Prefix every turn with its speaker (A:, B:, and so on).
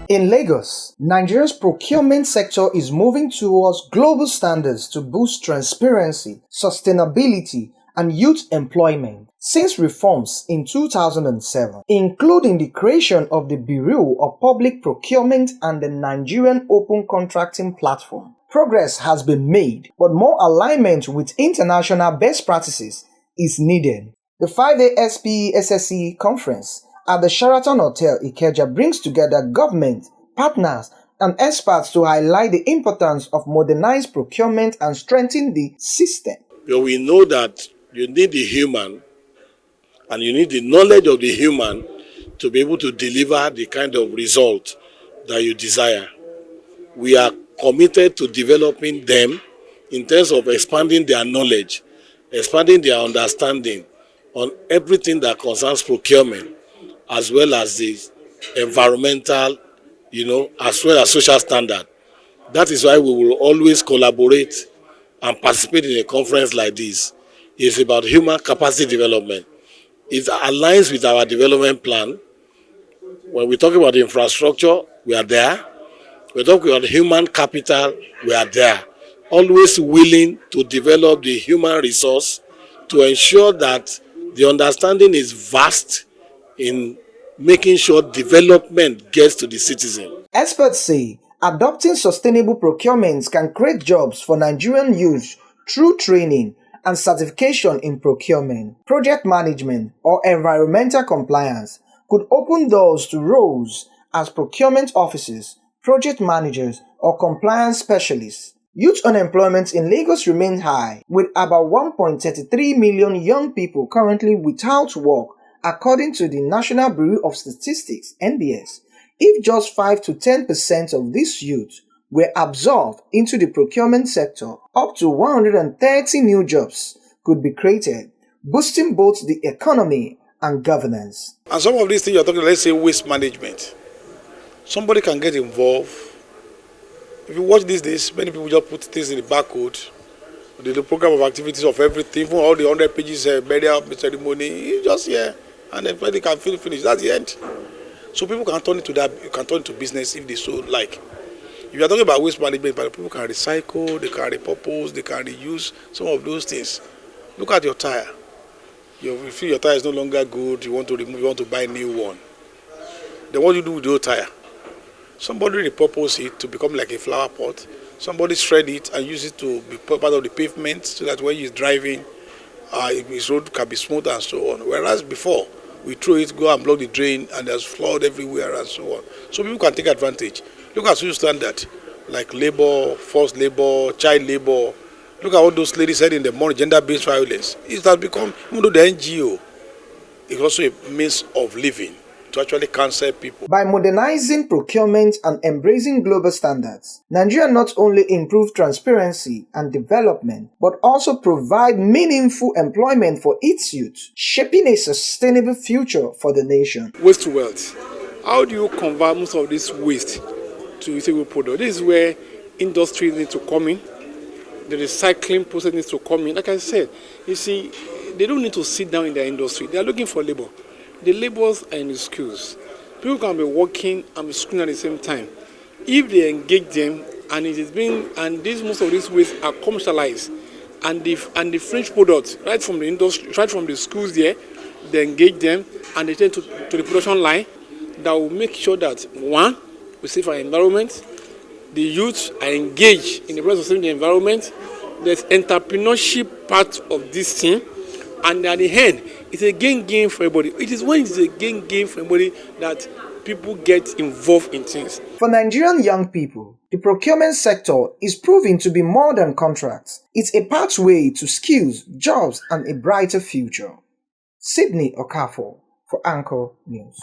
A: In Lagos, Nigeria's procurement sector is moving towards global standards to boost transparency, sustainability, and youth employment since reforms in 2007, including the creation of the Bureau of Public Procurement and the Nigerian Open Contracting Platform. Progress has been made, but more alignment with international best practices is needed. The 5-day SPESSCE conference at the Sheraton Hotel Ikeja brings together government, partners, and experts to highlight the importance of modernized procurement and strengthen the system.
B: We know that you need the human and you need the knowledge of the human to be able to deliver the kind of result that you desire. We are committed to developing them in terms of expanding their knowledge, expanding their understanding on everything that concerns procurement, as well as the environmental, as well as social standard. That is why we will always collaborate and participate in a conference like this. It's about human capacity development. It aligns with our development plan. When we talk about infrastructure, we are there. We talk about human capital, we are there. Always willing to develop the human resource to ensure that the understanding is vast in making sure development gets to the citizen.
A: Experts say adopting sustainable procurement can create jobs for Nigerian youth through training and certification in procurement, project management, or environmental compliance could open doors to roles as procurement officers, project managers, or compliance specialists. Youth unemployment in Lagos remains high, with about 1.33 million young people currently without work, according to the National Bureau of Statistics (NBS). If just 5 to 10% of these youth were absorbed into the procurement sector, up to 130 new jobs could be created, boosting both the economy and governance.
C: And some of these things you're talking, let's say waste management. Somebody can get involved. If you watch these days, many people just put things in the barcode, the program of activities of everything, even all the 100 pages burial ceremony, you just hear, and everybody can finish. That's the end. So people can turn it to that. You can turn it to business if they so like. If you are talking about waste management, but people can recycle, they can repurpose, they can reuse some of those things. Look at your tire. You feel your tire is no longer good. You want to remove. You want to buy a new one. Then what do you do with your tire? Somebody repurpose it to become like a flower pot. Somebody shred it and use it to be part of the pavement so that when you're driving, his road can be smooth and so on. Whereas before, we throw it, go and block the drain, and there's flood everywhere and so on. So people can take advantage. Look at social standard, like labor, forced labor, child labor. Look at what those ladies said in the morning, gender-based violence. It has become, even though the NGO, it's also a means of living to actually counsel people.
A: By modernizing procurement and embracing global standards, Nigeria not only improves transparency and development, but also provide meaningful employment for its youth, shaping a sustainable future for the nation.
D: Waste to wealth. How do you convert most of this waste to usable product? This is where industry needs to come in. The recycling process needs to come in. Like I said, you see, they don't need to sit down in their industry. They are looking for labor. The laborers are in the schools. People can be working and be schooling at the same time. If they engage them, and it is being, and most of these waste are commercialized, and the finished products right from the industry, right from the schools there, they engage them and they take to the production line. That will make sure that one, we save our environment. The youth are engaged in the process of saving the environment. There's entrepreneurship part of this thing, and at the end, it's a gain for everybody. It is when it's a gain for everybody that people get involved in things.
A: For Nigerian young people, the procurement sector is proving to be more than contracts. It's a pathway to skills, jobs, and a brighter future. Sydney Okafor for Anchor News.